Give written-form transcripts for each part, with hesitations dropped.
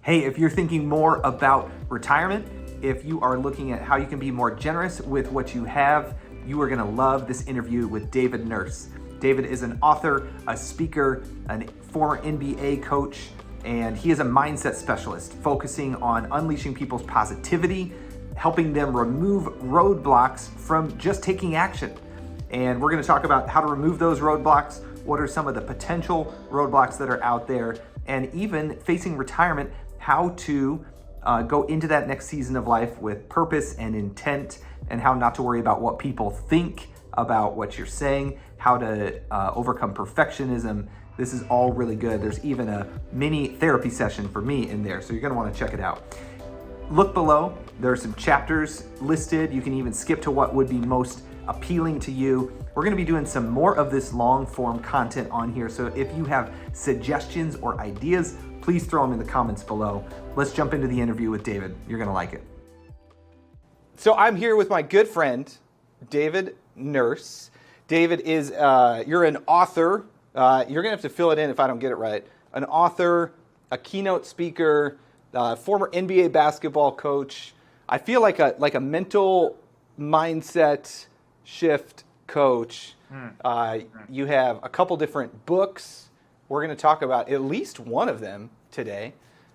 Hey, if you're thinking more about retirement, if you are looking at how you can be more generous with what you have, you are gonna love this interview with David Nurse. David is an author, a speaker, a former NBA coach, and he is a mindset specialist focusing on unleashing people's positivity, helping them remove roadblocks from just taking action. And we're gonna talk about how to remove those roadblocks, what are some of the potential roadblocks that are out there, and even facing retirement, how to go into that next season of life with purpose and intent, and how not to worry about what people think about what you're saying, how to overcome perfectionism. This is all really good. There's even a mini therapy session for me in there, so you're gonna wanna check it out. Look below, there are some chapters listed. You can even skip to what would be most appealing to you. We're gonna be doing some more of this long form content on here, so if you have suggestions or ideas, please throw them in the comments below. Let's jump into the interview with David. You're gonna like it. So I'm here with my good friend, David Nurse. David is, you're an author. You're gonna have to fill it in if I don't get it right. An author, a keynote speaker, former NBA basketball coach. I feel like a mental mindset shift coach. You have a couple different books. We're going to talk about at least one of them today.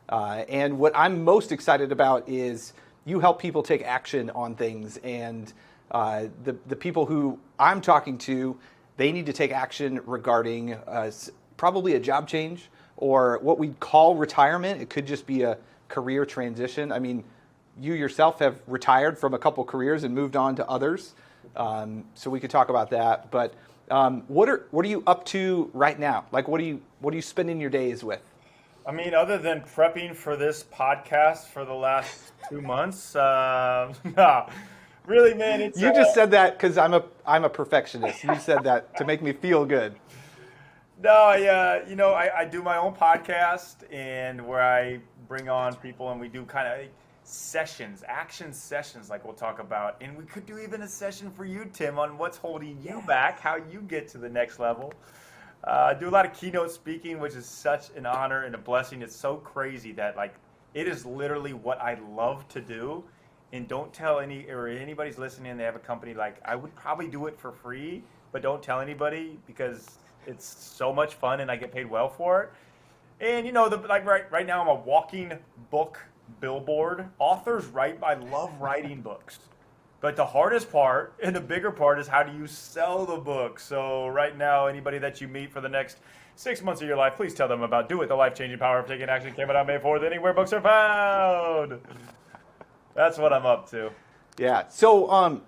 And what I'm most excited about is you help people take action on things. And the people who I'm talking to, they need to take action regarding probably a job change or what we call retirement. It could just be a career transition. I mean, you yourself have retired from a couple careers and moved on to others. So we could talk about that. But what are you up to right now? Like, what are you spending your days with? I mean, other than prepping for this podcast for the last 2 months, no, really, man. It's you just said that because I'm a perfectionist. You said that to make me feel good. No, I do my own podcast, and where I bring on people and we do kind of sessions, action sessions, like we'll talk about. And we could do even a session for you, Tim, on what's holding you back, how you get to the next level. I do a lot of keynote speaking, which is such an honor and a blessing. It's so crazy that it is literally what I love to do. And don't tell anybody's listening, they have a company, I would probably do it for free, but don't tell anybody because it's so much fun and I get paid well for it. And right now I'm a walking book billboard. Authors write. I love writing books, but the hardest part and the bigger part is how do you sell the book. So right now, anybody that you meet for the next 6 months of your life, please tell them about Do It, the life-changing power of taking action. Came out on May 4th, anywhere books are found. That's what I'm up to. Yeah. So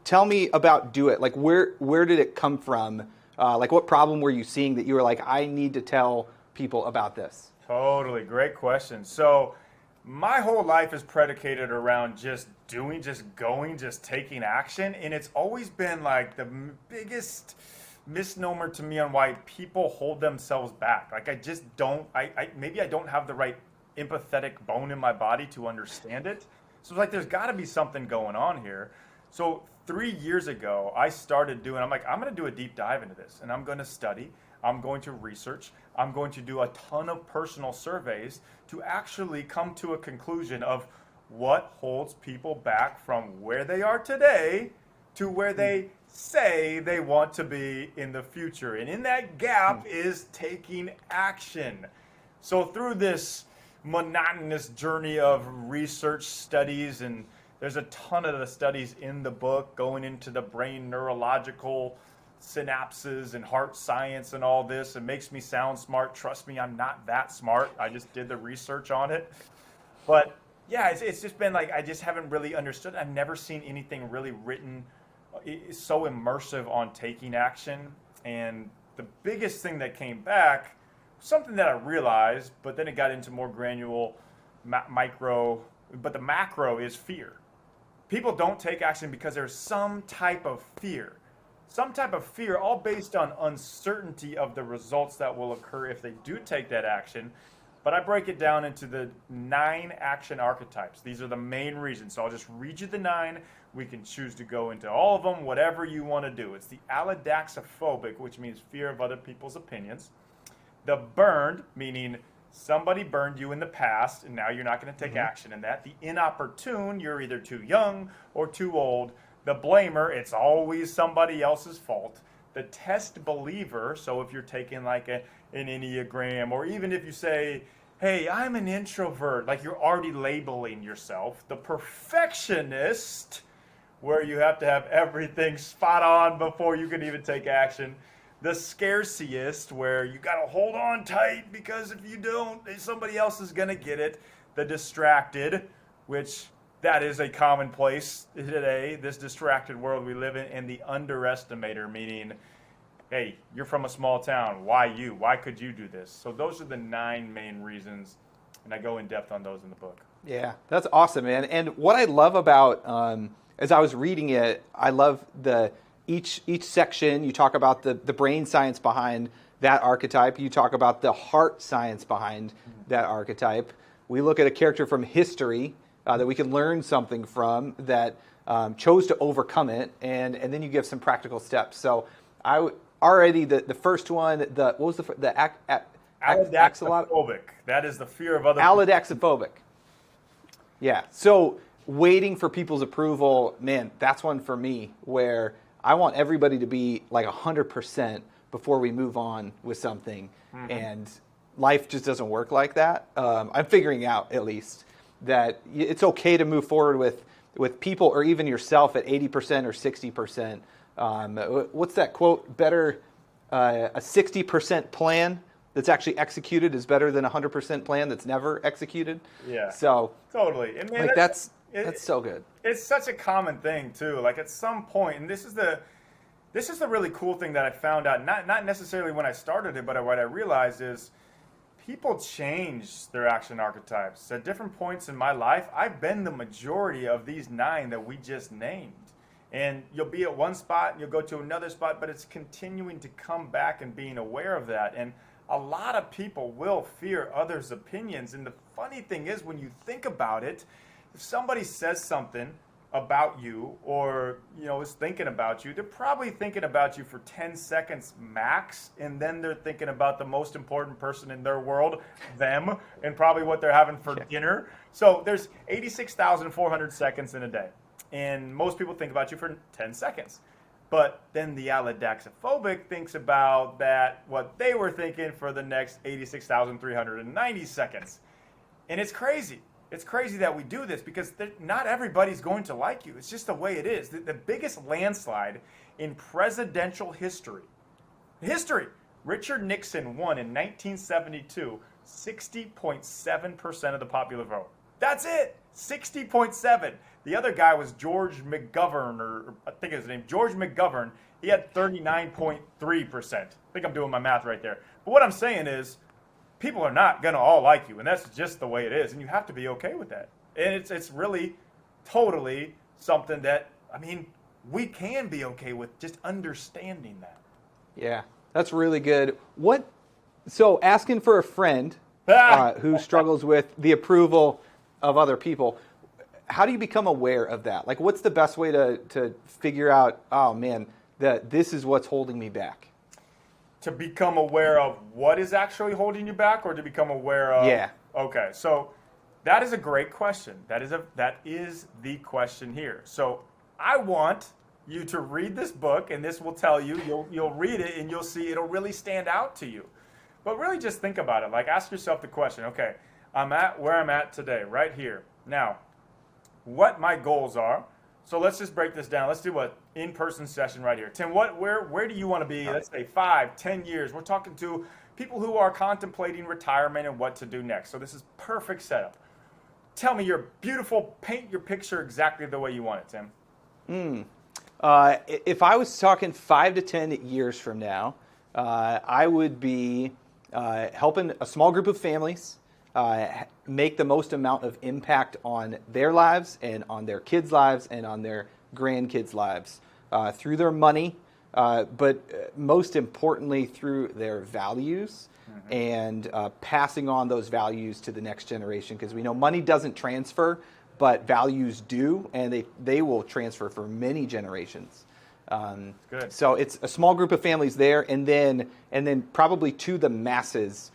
tell me about Do It. Like, where did it come from? What problem were you seeing that you were like, I need to tell people about this? Totally. Great question. So my whole life is predicated around just doing, just going, just taking action. And it's always been the biggest misnomer to me on why people hold themselves back. I just don't, maybe I don't have the right empathetic bone in my body to understand it. So it's there's got to be something going on here. So 3 years ago, I started doing, I'm going to do a deep dive into this and I'm going to study. I'm going to research. I'm going to do a ton of personal surveys to actually come to a conclusion of what holds people back from where they are today to where they say they want to be in the future. And in that gap is taking action. So through this monotonous journey of research studies, and there's a ton of the studies in the book going into the brain neurological synapses and heart science and all this. It makes me sound smart. Trust me, I'm not that smart. I just did the research on it. But yeah, it's just been I just haven't really understood. I've never seen anything really written so immersive on taking action. And the biggest thing that came back, something that I realized, but then it got into more granular, micro, but the macro is fear. People don't take action because there's some type of fear. Some type of fear, all based on uncertainty of the results that will occur if they do take that action. But I break it down into the 9 action archetypes. These are the main reasons. So I'll just read you the 9. We can choose to go into all of them, whatever you want to do. It's the allodaxophobic, which means fear of other people's opinions. The burned, meaning somebody burned you in the past, and now you're not going to take action in that. The inopportune, you're either too young or too old. The blamer, it's always somebody else's fault. The test believer, so if you're taking like an Enneagram, or even if you say, hey, I'm an introvert, like you're already labeling yourself. The perfectionist, where you have to have everything spot on before you can even take action. The scarciest, where you got to hold on tight because if you don't, somebody else is going to get it. The distracted, which that is a commonplace today, this distracted world we live in. And the underestimator, meaning, hey, you're from a small town. Why you? Why could you do this? So those are the 9 main reasons, and I go in depth on those in the book. Yeah, that's awesome, man. And what I love about, as I was reading it, I love each section. You talk about the brain science behind that archetype. You talk about the heart science behind that archetype. We look at a character from history that we can learn something from that chose to overcome it, and then you give some practical steps. So already the first one, what was the Allodaxophobic. That is the fear of other people. Allodaxophobic. Yeah. So waiting for people's approval, man, that's one for me where I want everybody to be like 100% before we move on with something. And life just doesn't work like that. I'm figuring out, at least, that it's okay to move forward with people or even yourself at 80% or 60%. What's that quote? Better a 60% plan that's actually executed is better than a 100% plan that's never executed. Yeah. So totally. And man, like that's so good. It's such a common thing too. Like at some point, and this is the really cool thing that I found out. Not necessarily when I started it, but what I realized is people change their action archetypes at different points in my life. I've been the majority of these 9 that we just named. And you'll be at one spot and you'll go to another spot, but it's continuing to come back and being aware of that. And a lot of people will fear others' opinions. And the funny thing is, when you think about it, if somebody says something about you or is thinking about you, they're probably thinking about you for 10 seconds max, and then they're thinking about the most important person in their world, them, and probably what they're having for dinner. So there's 86,400 seconds in a day, and most people think about you for 10 seconds. But then the allodaxophobic thinks about what they were thinking for the next 86,390 seconds. And it's crazy. It's crazy that we do this because not everybody's going to like you. It's just the way it is. The biggest landslide in presidential history, Richard Nixon won in 1972, 60.7% of the popular vote. That's it, 60.7. The other guy was George McGovern, or I think his name, George McGovern. He had 39.3%. I think I'm doing my math right there. But what I'm saying is, people are not going to all like you, and that's just the way it is, and you have to be okay with that. And it's really totally something that, we can be okay with, just understanding that. Yeah, that's really good. So asking for a friend who struggles with the approval of other people, how do you become aware of that? Like, what's the best way to figure out, oh man, that this is what's holding me back? To become aware of what is actually holding you back, or to become aware of? Yeah. Okay, so that is a great question. That is the question here. So I want you to read this book, and this will tell you. You'll read it, and you'll see it'll really stand out to you. But really, just think about it. Like, ask yourself the question. Okay, I'm at where I'm at today, right here. Now, what my goals are. So let's just break this down. Let's do an in-person session right here. Tim, where do you want to be, let's say 5, 10 years? We're talking to people who are contemplating retirement and what to do next. So this is perfect setup. Tell me paint your picture exactly the way you want it, Tim. If I was talking 5 to 10 years from now, I would be helping a small group of families make the most amount of impact on their lives and on their kids' lives and on their grandkids' lives through their money, but most importantly through their values and passing on those values to the next generation, because we know money doesn't transfer, but values do, and they will transfer for many generations. Good. So it's a small group of families there, and then probably to the masses.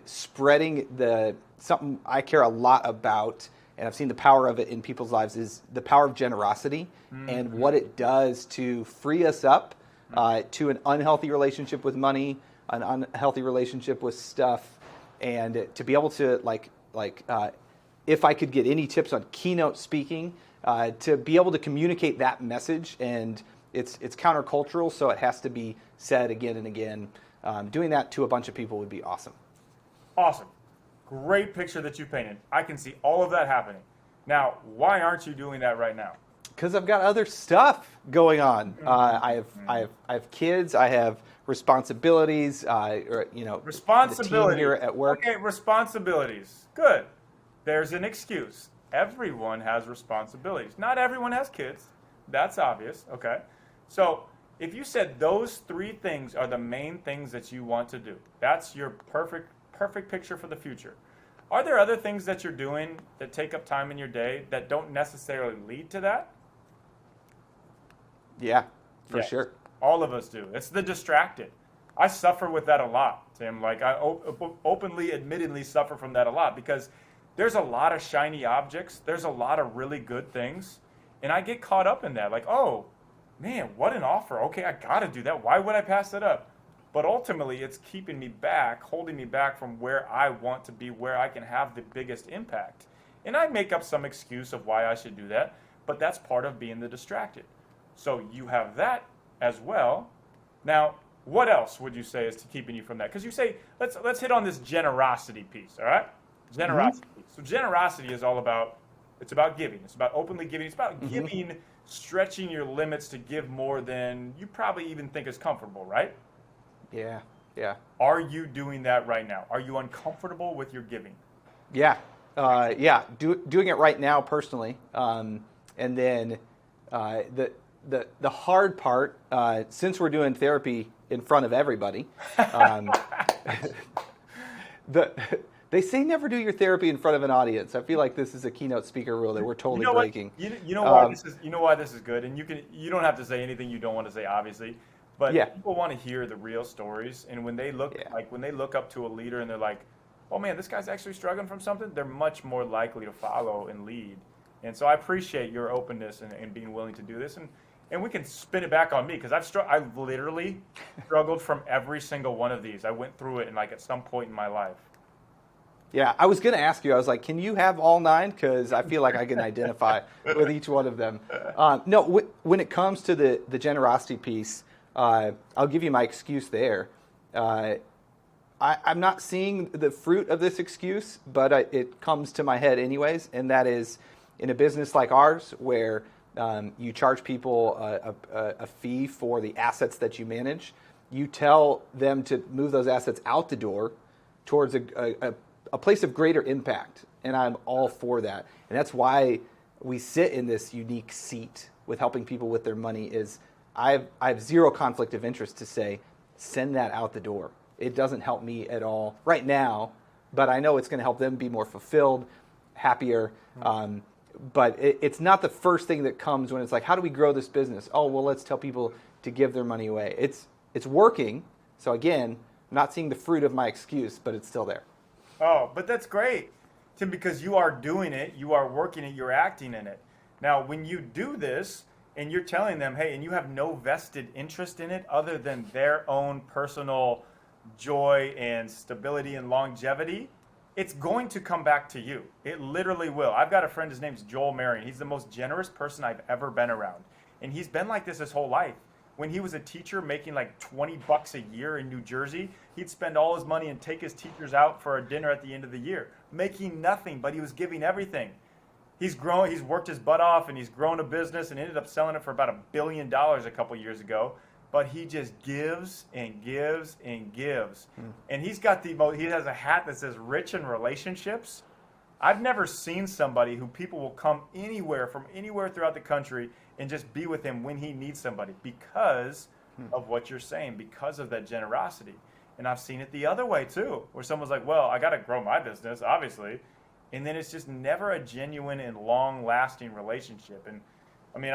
spreading something I care a lot about, and I've seen the power of it in people's lives, is the power of generosity and what it does to free us up to an unhealthy relationship with money, an unhealthy relationship with stuff, and to be able to if I could get any tips on keynote speaking, to be able to communicate that message, and it's countercultural, so it has to be said again and again. Doing that to a bunch of people would be awesome. Awesome. Great picture that you painted. I can see all of that happening. Now, why aren't you doing that right now? Because I've got other stuff going on. I have kids. I have responsibilities. Responsibilities the team here at work. Okay, responsibilities. Good. There's an excuse. Everyone has responsibilities. Not everyone has kids. That's obvious. Okay. So if you said those 3 things are the main things that you want to do, that's your perfect picture for the future. Are there other things that you're doing that take up time in your day that don't necessarily lead to that? Yeah, for sure. All of us do. It's the distracted. I suffer with that a lot, Tim. Like, I openly, admittedly suffer from that a lot, because there's a lot of shiny objects. There's a lot of really good things. And I get caught up in that. Like, oh, man, what an offer. Okay, I got to do that. Why would I pass that up? But ultimately, it's keeping me back, holding me back from where I want to be, where I can have the biggest impact. And I make up some excuse of why I should do that, but that's part of being the distracted. So you have that as well. Now, what else would you say is keeping you from that? Because you say, let's hit on this generosity piece, all right? Generosity. So generosity is all about, it's about giving. It's about openly giving. It's about giving, stretching your limits to give more than you probably even think is comfortable, right? Yeah. Are you doing that right now? Are you uncomfortable with your giving? Yeah. Doing it right now personally. And then the hard part, since we're doing therapy in front of everybody, they say never do your therapy in front of an audience. I feel like this is a keynote speaker rule that we're totally breaking. You know why this is good, and you don't have to say anything you don't want to say, obviously. But people want to hear the real stories, and when they look when they look up to a leader and they're like, "Oh man, this guy's actually struggling from something," they're much more likely to follow and lead. And so I appreciate your openness and being willing to do this, and we can spin it back on me, because I've literally struggled from every single one of these. I went through it at some point in my life. Yeah, I was going to ask you. I was like, can you have all 9? Because I feel like I can identify with each one of them. No, when it comes to the generosity piece, I'll give you my excuse there. I'm not seeing the fruit of this excuse, but it comes to my head anyways, and that is in a business like ours where you charge people a fee for the assets that you manage. You tell them to move those assets out the door towards a place of greater impact, and I'm all for that. And that's why we sit in this unique seat with helping people with their money. Is I have zero conflict of interest to say, send that out the door. It doesn't help me at all right now, but I know it's going to help them be more fulfilled, happier. But it's not the first thing that comes when it's like, how do we grow this business? Oh, well, let's tell people to give their money away. It's working. So again, I'm not seeing the fruit of my excuse, but it's still there. Oh, but that's great, Tim, because you are doing it, you are working it, you're acting in it. Now, when you do this and you're telling them, hey, and you have no vested interest in it other than their own personal joy and stability and longevity, it's going to come back to you. It literally will. I've got a friend, his name's Joel Marion. He's the most generous person I've ever been around. And he's been like this his whole life. When he was a teacher making like $20 a year in New Jersey, he'd spend all his money and take his teachers out for a dinner at the end of the year, making nothing, but he was giving everything. He's worked his butt off, and he's grown a business and ended up selling it for about $1 billion a couple years ago. But he just gives and gives and gives. And he has a hat that says rich in relationships. I've never seen somebody who people will come from anywhere throughout the country and just be with him when he needs somebody because of what you're saying, because of that generosity. And I've seen it the other way too, where someone's like, well, I got to grow my business, obviously. And then it's just never a genuine and long-lasting relationship. And I mean,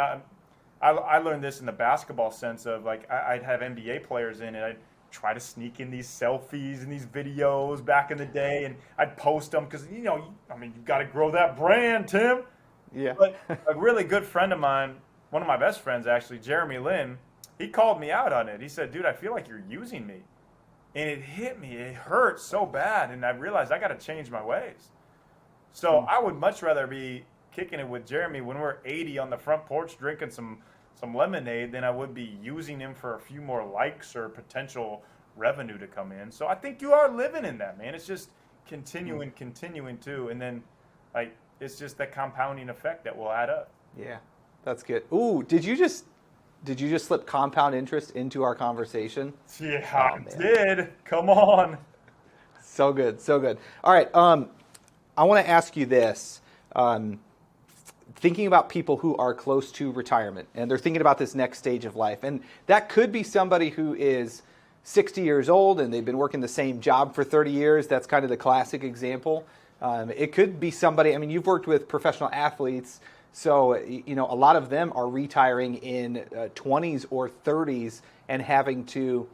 I learned this in the basketball sense of like I'd have NBA players in, and try to sneak in these selfies and these videos back in the day, and I'd post them because, you got to grow that brand, Tim. Yeah. But a really good friend of mine, one of my best friends actually, Jeremy Lynn, he called me out on it. He said, dude, I feel like you're using me. And it hit me. It hurt so bad. And I realized I got to change my ways. So I would much rather be kicking it with Jeremy when we're 80 on the front porch drinking some lemonade than I would be using him for a few more likes or potential revenue to come in. So I think you are living in that, man. It's just continuing too. And then it's just that compounding effect that will add up. Yeah, that's good. Ooh, did you just slip compound interest into our conversation? Yeah, I did. Come on. So good, so good. All right, I want to ask you this. Thinking about people who are close to retirement and they're thinking about this next stage of life, and that could be somebody who is 60 years old and they've been working the same job for 30 years. That's kind of the classic example. It could be somebody, you've worked with professional athletes, so a lot of them are retiring in 20s or 30s and having to,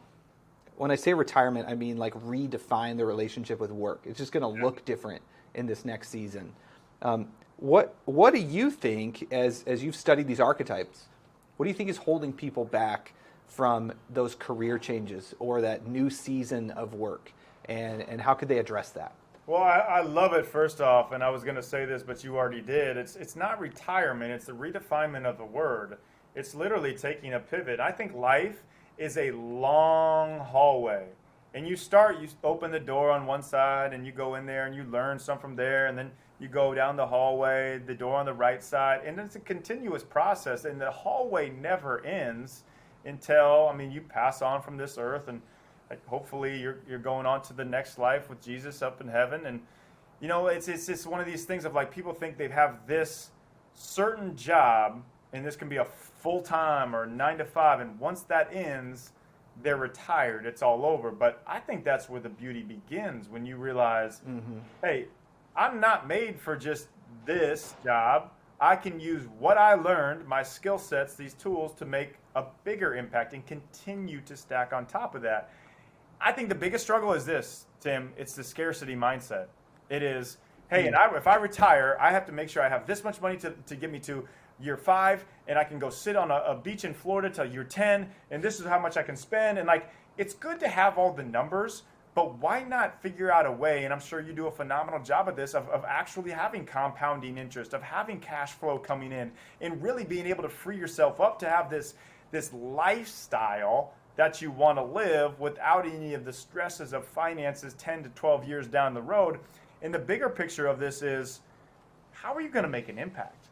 when I say retirement, I mean like redefine the relationship with work. It's just going to look different in this next season. What do you think, as you've studied these archetypes, what do you think is holding people back from those career changes or that new season of work, and how could they address that? Well, I love it, first off, and I was going to say this, but you already did. It's not retirement. It's the redefinement of the word. It's literally taking a pivot. I think life is a long hallway. And you open the door on one side, and you go in there, and you learn some from there, and then you go down the hallway, the door on the right side, and it's a continuous process, and the hallway never ends until, you pass on from this earth, and hopefully you're going on to the next life with Jesus up in heaven. And it's just one of these things of like, people think they have this certain job, and this can be a full-time or 9 to 5, and once that ends, they're retired. It's all over. But I think that's where the beauty begins, when you realize, hey, I'm not made for just this job. I can use what I learned, my skill sets, these tools, to make a bigger impact and continue to stack on top of that. I think the biggest struggle is this, Tim. It's the scarcity mindset. It is, hey, if I retire, I have to make sure I have this much money to get me to year 5, and I can go sit on a beach in Florida till year 10, and this is how much I can spend. And it's good to have all the numbers, but why not figure out a way, and I'm sure you do a phenomenal job of this, of actually having compounding interest, of having cash flow coming in, and really being able to free yourself up to have this lifestyle that you want to live without any of the stresses of finances 10 to 12 years down the road. And the bigger picture of this is, how are you going to make an impact?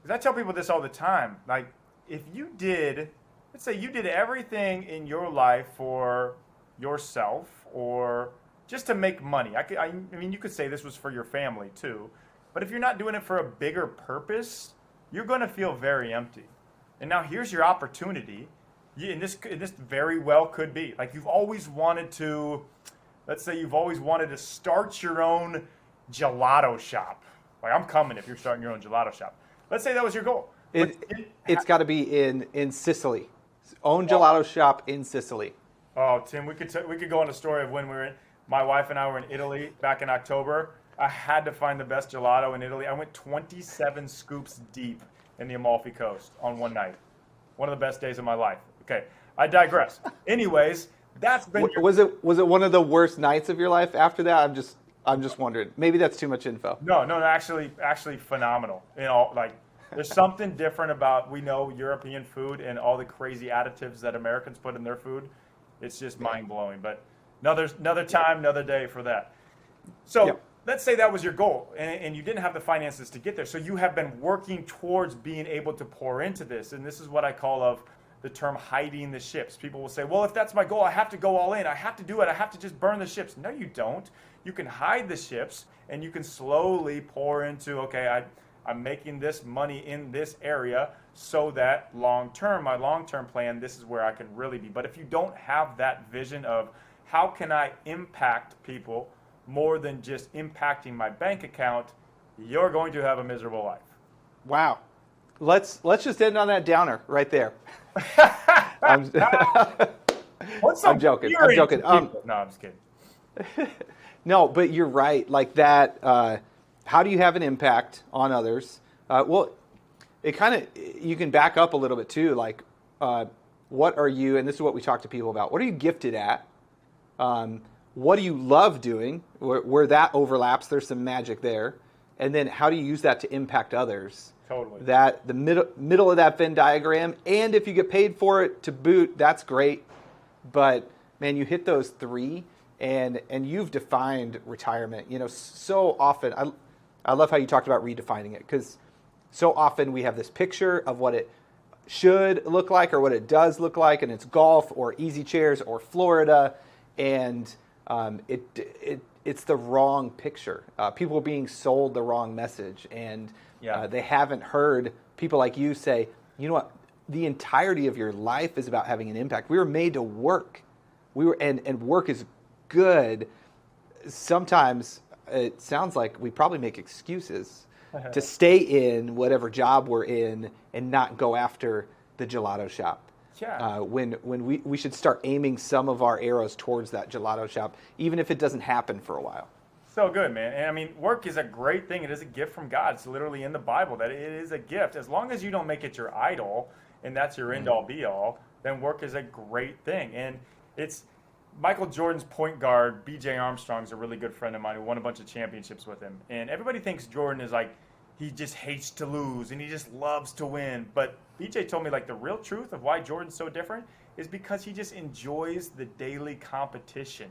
Because I tell people this all the time. Like, if you did, let's say you did everything in your life for yourself or just to make money. You could say this was for your family too. But if you're not doing it for a bigger purpose, you're going to feel very empty. And now here's your opportunity. And this very well could be. Like, you've always wanted to, let's say you've always wanted to start your own gelato shop. Like, I'm coming if you're starting your own gelato shop. Let's say that was your goal. It's got to be in Sicily. Own gelato shop in Sicily. Oh, Tim, we could go on a story of when my wife and I were in Italy back in October. I had to find the best gelato in Italy. I went 27 scoops deep in the Amalfi Coast on one night. One of the best days of my life. Okay, I digress. Anyways, that's been. Was it one of the worst nights of your life after that? I'm just wondering. Maybe that's too much info. No, actually phenomenal. There's something different about, we know, European food and all the crazy additives that Americans put in their food. It's just mind blowing. But another time, another day for that. So let's say that was your goal, and you didn't have the finances to get there. So you have been working towards being able to pour into this, and this is what I call the term hiding the ships. People will say, well, if that's my goal, I have to go all in. I have to do it. I have to just burn the ships. No, you don't. You can hide the ships, and you can slowly pour into, okay, I'm making this money in this area so that my long-term plan, this is where I can really be. But if you don't have that vision of how can I impact people more than just impacting my bank account, you're going to have a miserable life. Wow. Let's just end on that downer right there. What's so I'm joking. no, I'm just kidding. No, but you're right. Like that, how do you have an impact on others? Well, it kind of, you can back up a little bit too. Like, what are you, and this is what we talk to people about, what are you gifted at? What do you love doing? Where that overlaps, there's some magic there. And then how do you use that to impact others? Totally. That the middle of that Venn diagram, and if you get paid for it to boot, that's great. But man, you hit those three, and you've defined retirement. You know, so often, I love how you talked about redefining it, because so often we have this picture of what it should look like or what it does look like, and it's golf or easy chairs or Florida, and it's the wrong picture. People are being sold the wrong message, and they haven't heard people like you say, you know what, the entirety of your life is about having an impact. We were made to work. And work is good. Sometimes it sounds like we probably make excuses to stay in whatever job we're in and not go after the gelato shop. Yeah. When we should start aiming some of our arrows towards that gelato shop, even if it doesn't happen for a while. So good, man. And I mean, work is a great thing. It is a gift from God. It's literally in the Bible that it is a gift. As long as you don't make it your idol and that's your end-all be-all, then work is a great thing. And it's Michael Jordan's point guard, B.J. Armstrong's a really good friend of mine who won a bunch of championships with him. And everybody thinks Jordan is like, he just hates to lose and he just loves to win. But B.J. told me like the real truth of why Jordan's so different is because he just enjoys the daily competition.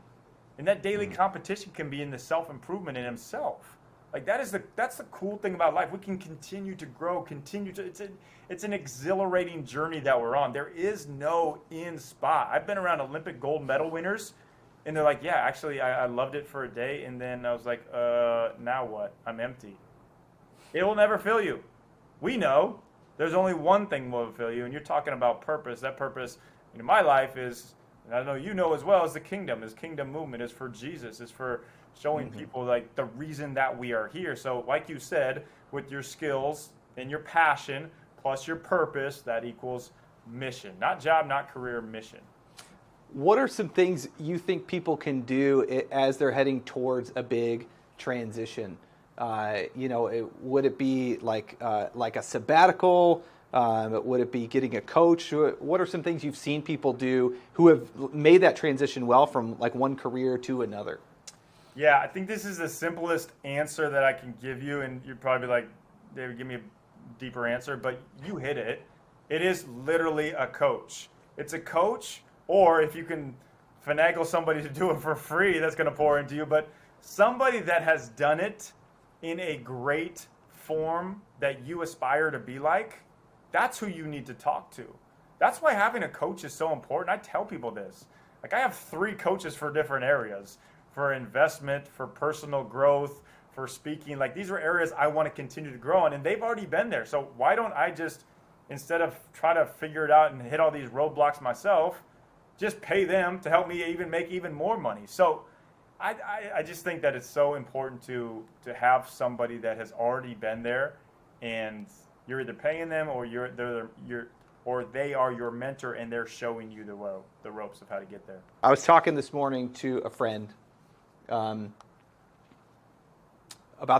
And that daily competition can be in the self-improvement in himself. Like that's the cool thing about life. We can continue to grow, it's an exhilarating journey that we're on. There is no end spot. I've been around Olympic gold medal winners, and they're like, yeah, actually, I loved it for a day, and then I was like, now what? I'm empty. It will never fill you. We know there's only one thing will fill you, and you're talking about purpose. That purpose in my life is, and I know you know as well, is the kingdom. This kingdom movement is for Jesus. It's for showing people like the reason that we are here. So like you said, with your skills and your passion plus your purpose, that equals mission. Not job, not career, mission. What are some things you think people can do as they're heading towards a big transition? Would it be like a sabbatical? Would it be getting a coach? What are some things you've seen people do who have made that transition well from like one career to another? Yeah, I think this is the simplest answer that I can give you, and you'd probably be like, David, give me a deeper answer, but you hit it. It is literally a coach. It's a coach, or if you can finagle somebody to do it for free, that's going to pour into you, but somebody that has done it in a great form that you aspire to be like, that's who you need to talk to. That's why having a coach is so important. I tell people this. Like I have 3 coaches for different areas. For investment, for personal growth, for speaking. Like these are areas I want to continue to grow in, and they've already been there. So why don't I just, instead of try to figure it out and hit all these roadblocks myself, just pay them to help me make even more money. So I just think that it's so important to have somebody that has already been there, and you're either paying them or they are your mentor and they're showing you the ropes of how to get there. I was talking this morning to a friend about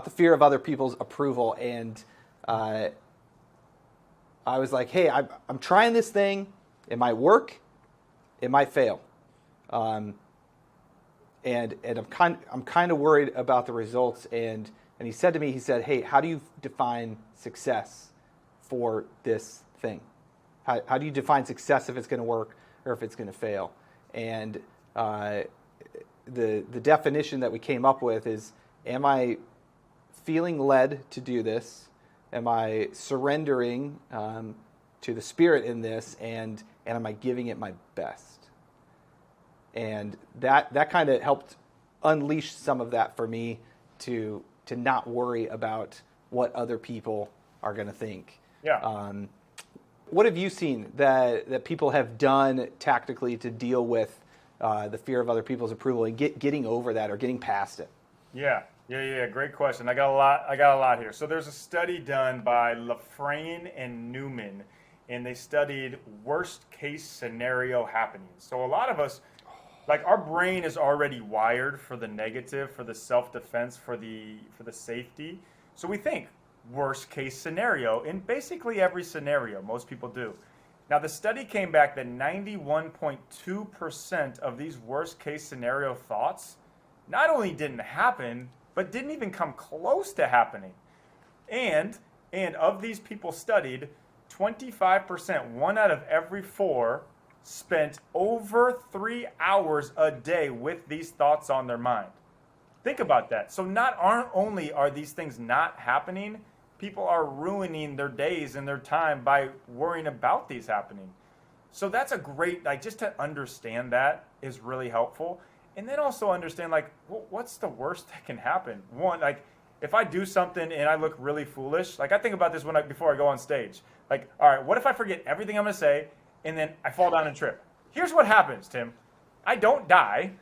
the fear of other people's approval, and I was like, hey, I'm trying this thing. It might work. It might fail. And I'm kind of worried about the results. And he said to me, hey, how do you define success for this thing? How do you define success if it's going to work or if it's going to fail? And the definition that we came up with is, am I feeling led to do this? Am I surrendering to the Spirit in this? And am I giving it my best? And that kind of helped unleash some of that for me to not worry about what other people are going to think. Yeah. What have you seen that people have done tactically to deal with the fear of other people's approval and getting over that or getting past it? Yeah. Great question. I got a lot here. So there's a study done by Lafrane and Newman, and they studied worst case scenario happenings. So a lot of us, like our brain is already wired for the negative, for the self-defense, for the safety. So we think worst case scenario in basically every scenario. Most people do. Now the study came back that 91.2% of these worst case scenario thoughts not only didn't happen, but didn't even come close to happening. And of these people studied, 25%, 1 out of every 4, spent over 3 hours a day with these thoughts on their mind. Think about that. So not only are these things not happening, people are ruining their days and their time by worrying about these happening. So that's a great, like, just to understand that is really helpful. And then also understand, like, what's the worst that can happen? One, like, if I do something and I look really foolish, like I think about this before I go on stage. Like, all right, what if I forget everything I'm going to say and then I fall down and trip? Here's what happens, Tim. I don't die.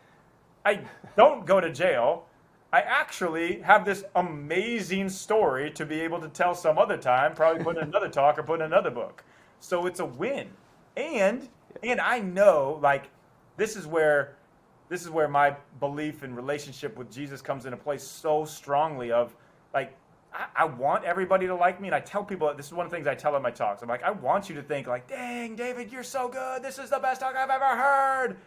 I don't go to jail. I actually have this amazing story to be able to tell some other time, probably put in another talk or put in another book. So it's a win. And I know, like, this is where my belief and relationship with Jesus comes into place so strongly of, like, I want everybody to like me. And I tell people, this is one of the things I tell in my talks. I'm like, I want you to think, like, dang, David, you're so good. This is the best talk I've ever heard.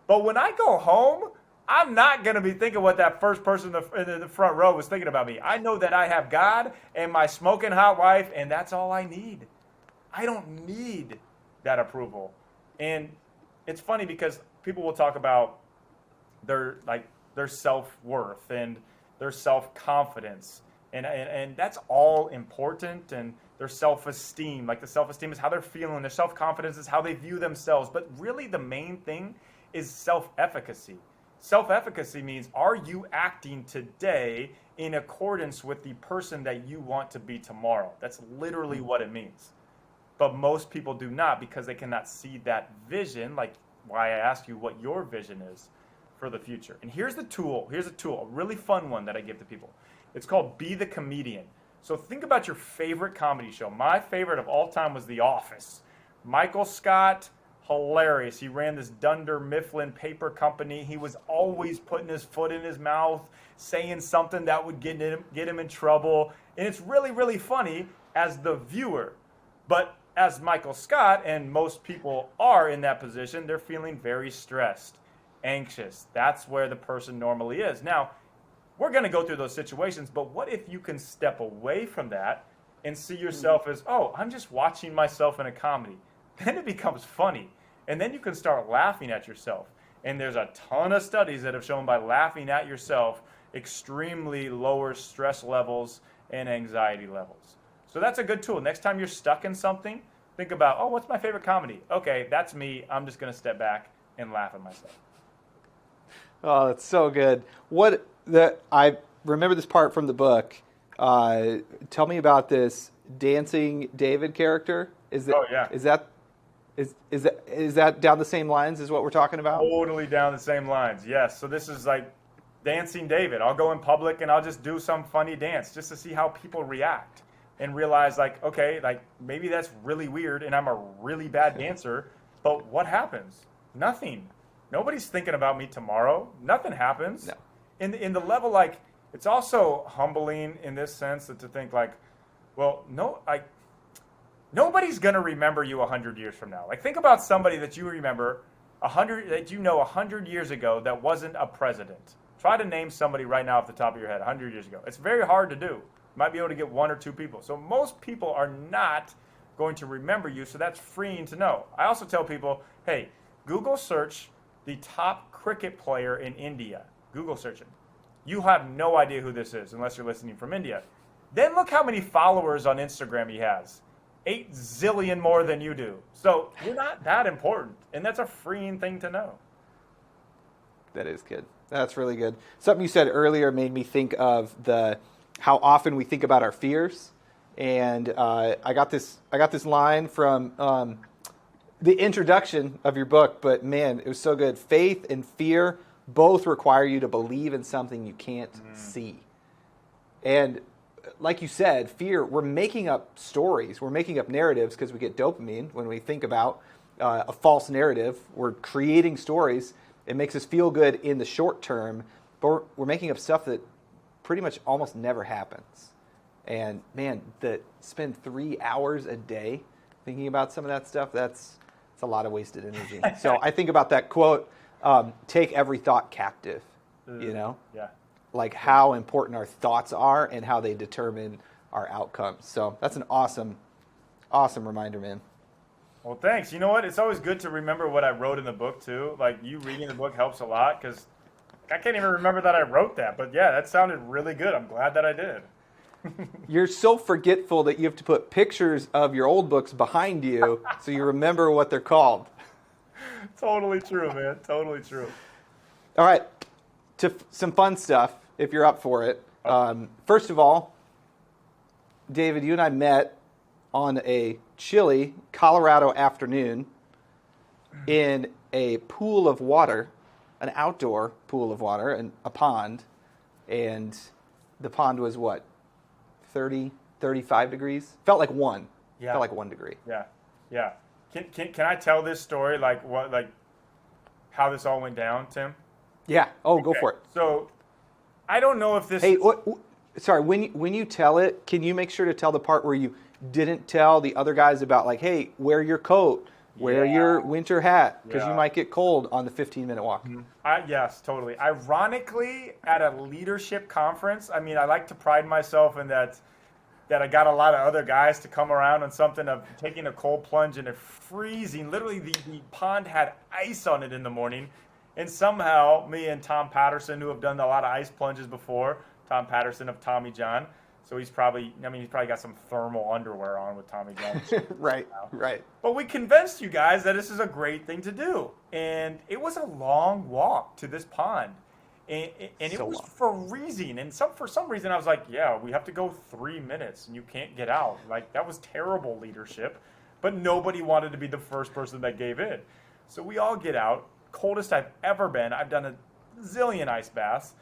But when I go home, I'm not going to be thinking what that first person in the front row was thinking about me. I know that I have God and my smoking hot wife, and that's all I need. I don't need that approval. And it's funny because people will talk about their self-worth and their self-confidence. And that's all important, and their self-esteem. Like, the self-esteem is how they're feeling. Their self-confidence is how they view themselves. But really the main thing is self-efficacy. Self-efficacy means, are you acting today in accordance with the person that you want to be tomorrow? That's literally what it means. But most people do not, because they cannot see that vision, like why I asked you what your vision is for the future. And here's a tool, a really fun one that I give to people. It's called Be the Comedian. So think about your favorite comedy show. My favorite of all time was The Office. Michael Scott, hilarious. He ran this Dunder Mifflin paper company. He was always putting his foot in his mouth, saying something that would get him in trouble. And it's really, really funny as the viewer. But as Michael Scott, and most people are in that position, they're feeling very stressed, anxious. That's where the person normally is. Now, we're going to go through those situations, but what if you can step away from that and see yourself as, oh, I'm just watching myself in a comedy? Then it becomes funny. And then you can start laughing at yourself. And there's a ton of studies that have shown by laughing at yourself, extremely lower stress levels and anxiety levels. So that's a good tool. Next time you're stuck in something, think about, oh, what's my favorite comedy? Okay, that's me. I'm just going to step back and laugh at myself. Oh, that's so good. I remember this part from the book. Tell me about this dancing David character. Is that down the same lines as what we're talking about? Totally down the same lines, yes. So this is like dancing David. I'll go in public and I'll just do some funny dance just to see how people react and realize, like, okay, like maybe that's really weird and I'm a really bad dancer, but what happens? Nothing. Nobody's thinking about me tomorrow. Nothing happens. No. In the level, like, it's also humbling in this sense that to think, like, well, nobody's going to remember you 100 years from now. Like, think about somebody that you remember 100 years ago that wasn't a president. Try to name somebody right now off the top of your head 100 years ago. It's very hard to do. You might be able to get 1 or 2 people. So most people are not going to remember you, so that's freeing to know. I also tell people, hey, Google search the top cricket player in India. Google search him. You have no idea who this is unless you're listening from India. Then look how many followers on Instagram he has. 8 zillion more than you do. So you're not that important, and that's a freeing thing to know. That is good. That's really good. Something you said earlier made me think of how often we think about our fears. And I got this line from the introduction of your book, but man, it was so good. Faith and fear both require you to believe in something you can't see. And like you said, fear, we're making up stories. We're making up narratives because we get dopamine when we think about a false narrative. We're creating stories. It makes us feel good in the short term, but we're making up stuff that pretty much almost never happens. And man, spend 3 hours a day thinking about some of that stuff, it's a lot of wasted energy. So I think about that quote, take every thought captive, Yeah. like how important our thoughts are and how they determine our outcomes. So that's an awesome reminder, man. Well, thanks. You know what? It's always good to remember what I wrote in the book, too. Like, you reading the book helps a lot because I can't even remember that I wrote that. But yeah, that sounded really good. I'm glad that I did. You're so forgetful that you have to put pictures of your old books behind you so you remember what they're called. Totally true, man. Totally true. All right, to some fun stuff, if you're up for it. First of all, David, you and I met on a chilly Colorado afternoon in a pool of water, an outdoor pool of water, and a pond. And the pond was what, 30, 35 degrees? Felt like one. Yeah. Felt like 1 degree. Yeah. Yeah. Can I tell this story, like how this all went down, Tim? Yeah. Oh, go for it. So, I don't know if this. Hey, sorry. When you tell it, can you make sure to tell the part where you didn't tell the other guys about, like, hey, wear your coat, wear your winter hat, because you might get cold on the 15-minute walk. Yes, totally. Ironically, at a leadership conference, I mean, I like to pride myself in that I got a lot of other guys to come around on something of taking a cold plunge in a freezing. Literally, the pond had ice on it in the morning. And somehow, me and Tom Patterson, who have done a lot of ice plunges before, Tom Patterson of Tommy John, so he's probably got some thermal underwear on with Tommy John. Right. But we convinced you guys that this is a great thing to do. And it was a long walk to this pond. And it was freezing. And for some reason, I was like, yeah, we have to go 3 minutes and you can't get out. Like, that was terrible leadership. But nobody wanted to be the first person that gave in. So we all get out. Coldest I've ever been. I've done a zillion ice baths.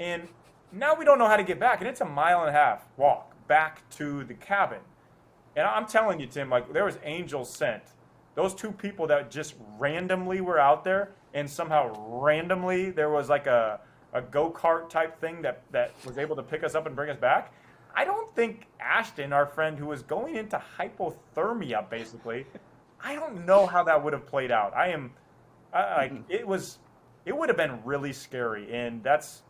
And now we don't know how to get back. And it's a 1.5 mile walk back to the cabin. And I'm telling you, Tim, like, there was angels sent. Those two people that just randomly were out there, and somehow randomly there was like a go-kart type thing that was able to pick us up and bring us back. I don't think Ashton, our friend who was going into hypothermia, basically, I don't know how that would have played out. It would have been really scary, and that's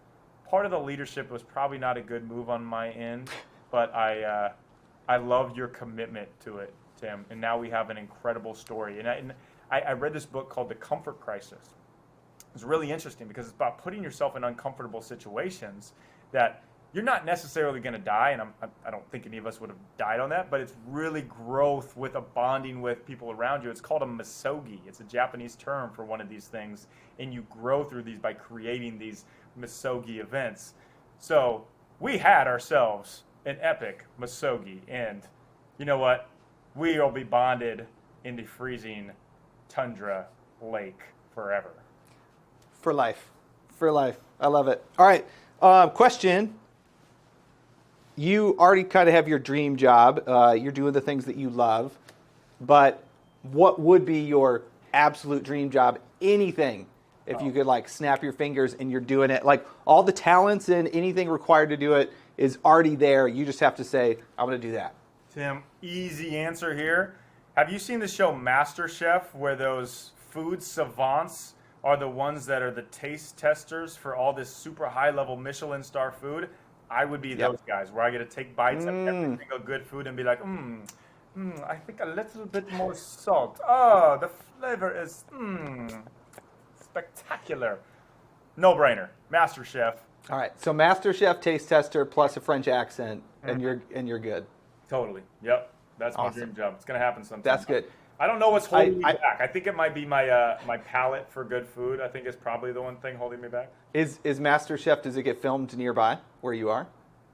part of the leadership. Was probably not a good move on my end, but I love your commitment to it, Tim. And now we have an incredible story. And I read this book called The Comfort Crisis. It's really interesting because it's about putting yourself in uncomfortable situations that you're not necessarily going to die, and I don't think any of us would have died on that, but it's really growth with a bonding with people around you. It's called a misogi. It's a Japanese term for one of these things, and you grow through these by creating these misogi events. So we had ourselves an epic misogi, and you know what? We will be bonded in the freezing tundra lake forever. For life. I love it. All right. Question. You already kind of have your dream job. You're doing the things that you love. But what would be your absolute dream job? Anything. If you could, like, snap your fingers and you're doing it. Like, all the talents and anything required to do it is already there. You just have to say, I'm going to do that. Tim, easy answer here. Have you seen the show MasterChef, where those food savants are the ones that are the taste testers for all this super high-level Michelin star food? I would be those guys, where I get to take bites of every single good food and be like, I think a little bit more salt. Oh, the flavor is spectacular. No-brainer. MasterChef. All right. So MasterChef, taste tester, plus a French accent, and you're good. Totally. Yep. That's my dream job. It's going to happen sometime. That's good. I don't know what's holding me back. I think it might be my palate for good food. I think it's probably the one thing holding me back. Is MasterChef, does it get filmed nearby where you are?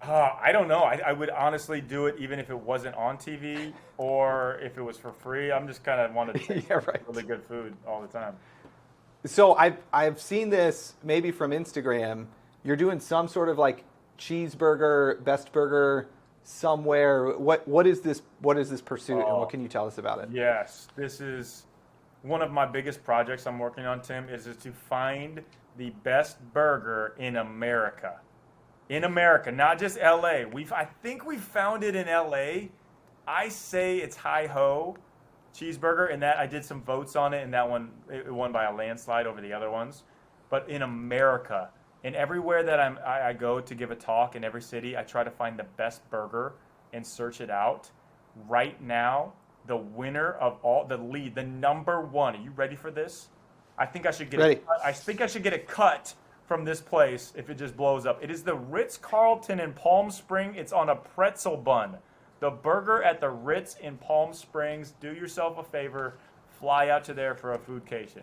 I don't know. I would honestly do it even if it wasn't on TV or if it was for free. I'm just kind of wanted to taste really good food all the time. So I've seen this maybe from Instagram. You're doing some sort of like cheeseburger, best burger somewhere. What is this pursuit, and what can you tell us about it? Yes, this is one of my biggest projects I'm working on, Tim, is to find the best burger in America. In America, not just LA. I think we found it in LA. I say it's Hi-Ho cheeseburger, and that I did some votes on it, and that one it won by a landslide over the other ones. But in America, and everywhere that I go to give a talk in every city, I try to find the best burger and search it out. Right now, the winner of all, the number one. Are you ready for this? I think I should get Ready. I think I should get a cut from this place if it just blows up. It is the Ritz-Carlton in Palm Springs. It's on a pretzel bun. The burger at the Ritz in Palm Springs. Do yourself a favor, fly out to there for a foodcation.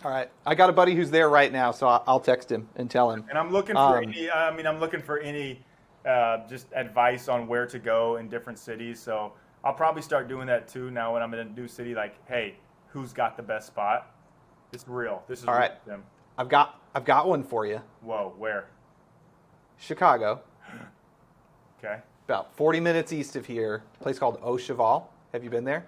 All right, I got a buddy who's there right now, so I'll text him and tell him. And I'm looking for any just advice on where to go in different cities. So I'll probably start doing that too now when I'm in a new city. Like, hey, who's got the best spot? It's real. This is all right. Real, Tim. I've got one for you. Whoa, where? Chicago. Okay. About 40 minutes east of here, a place called Au Cheval. Have you been there?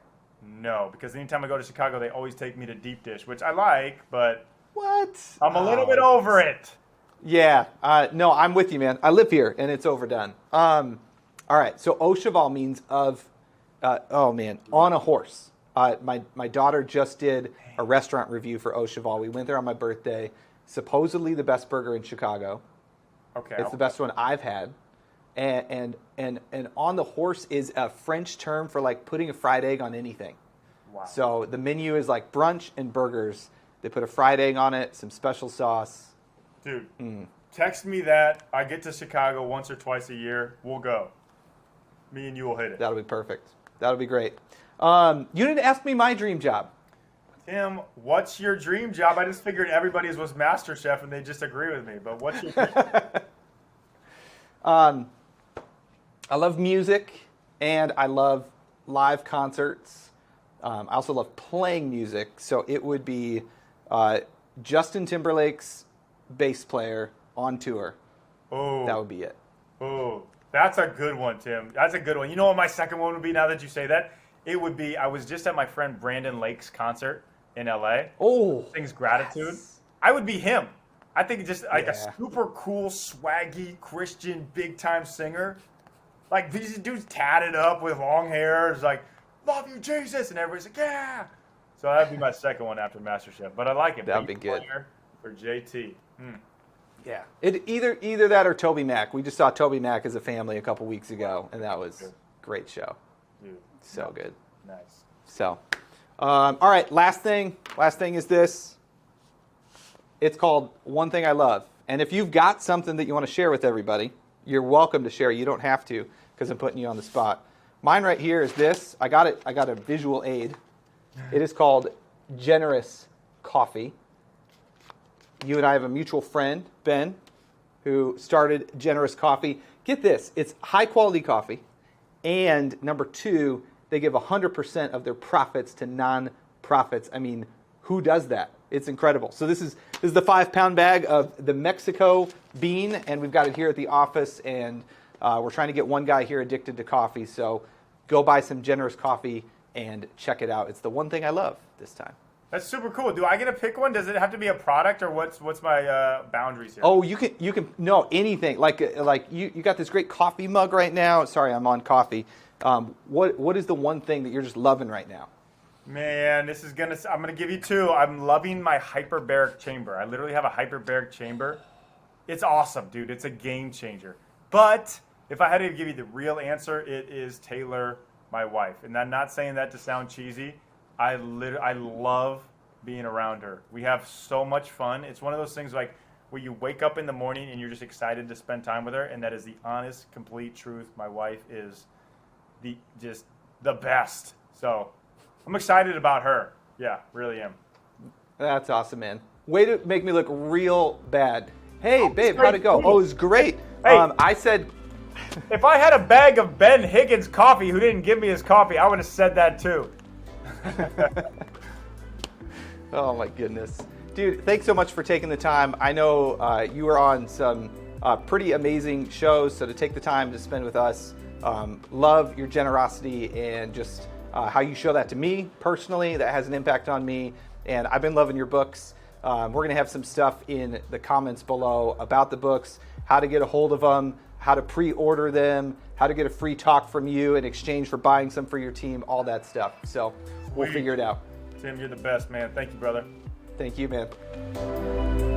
No, because anytime I go to Chicago, they always take me to deep dish, which I like, but What? I'm a little bit over it. Yeah. No, I'm with you, man. I live here, and it's overdone. All right. So Au Cheval means on a horse. My daughter just did a restaurant review for Au Cheval. We went there on my birthday. Supposedly the best burger in Chicago. Okay. It's the best one I've had. And on the horse is a French term for like putting a fried egg on anything. Wow. So the menu is like brunch and burgers. They put a fried egg on it, some special sauce. Dude, text me that. I get to Chicago once or twice a year. We'll go. Me and you will hit it. That'll be perfect. That'll be great. You didn't ask me my dream job. Tim, what's your dream job? I just figured everybody's was MasterChef and they just agree with me. But what's your dream job? I love music and I love live concerts. I also love playing music. So it would be Justin Timberlake's bass player on tour. Oh, That would be it. oh, that's a good one, Tim. That's a good one. You know what my second one would be now that you say that? It would be, I was just at my friend Brandon Lake's concert in LA. Oh, Sings Gratitude. yes. I would be him. I think just like Yeah. a super cool, swaggy, Christian, big time singer. Like these dudes tatted up with long hair. It's like, love you, Jesus. And everybody's like, yeah. So that'd be my second one after MasterChef. But I like it. That'd be Bass good. player For JT. Yeah. Either that or Toby Mac. We just saw Toby Mac as a family a couple weeks ago, and that was a great show. Dude, So good. nice. So, all right. Last thing is this. It's called One Thing I Love. And if you've got something that you want to share with everybody, you're welcome to share. You don't have to, because I'm putting you on the spot. Mine right here is this. I got a visual aid. It is called Generous Coffee. You and I have a mutual friend, Ben, who started Generous Coffee. Get this. It's high quality coffee. And number two, they give 100% of their profits to non-profits. I mean, who does that? It's incredible. So this is the 5-pound bag of the Mexico bean, and we've got it here at the office, and we're trying to get one guy here addicted to coffee. So go buy some Generous Coffee and check it out. It's the one thing I love this time. That's super cool. Do I get to pick one? Does it have to be a product, or what's my boundaries here? Oh, you can no anything. Like you got this great coffee mug right now. Sorry, I'm on coffee. What is the one thing that you're just loving right now? Man, I'm gonna give you two. I'm loving my hyperbaric chamber. I literally have a hyperbaric chamber. It's awesome, dude. It's a game changer. But if I had to give you the real answer, it is Taylor, my wife. And I'm not saying that to sound cheesy. I love being around her. We have so much fun. It's one of those things like where you wake up in the morning and you're just excited to spend time with her, and that is the honest, complete truth. My wife is the best. So I'm excited about her. Yeah, really am. That's awesome, man. Way to make me look real bad. Hey, babe, how'd it go? Oh, it was great. Hey. I said, If I had a bag of Ben Higgins coffee who didn't give me his coffee, I would have said that too. oh my goodness. Dude, thanks so much for taking the time. I know you were on some pretty amazing shows, so to take the time to spend with us, love your generosity and just how you show that to me personally. That has an impact on me. And I've been loving your books. We're going to have some stuff in the comments below about the books, how to get a hold of them, how to pre-order them, how to get a free talk from you in exchange for buying some for your team, all that stuff. So we'll figure it out. Tim, you're the best, man. Thank you, brother. Thank you, man.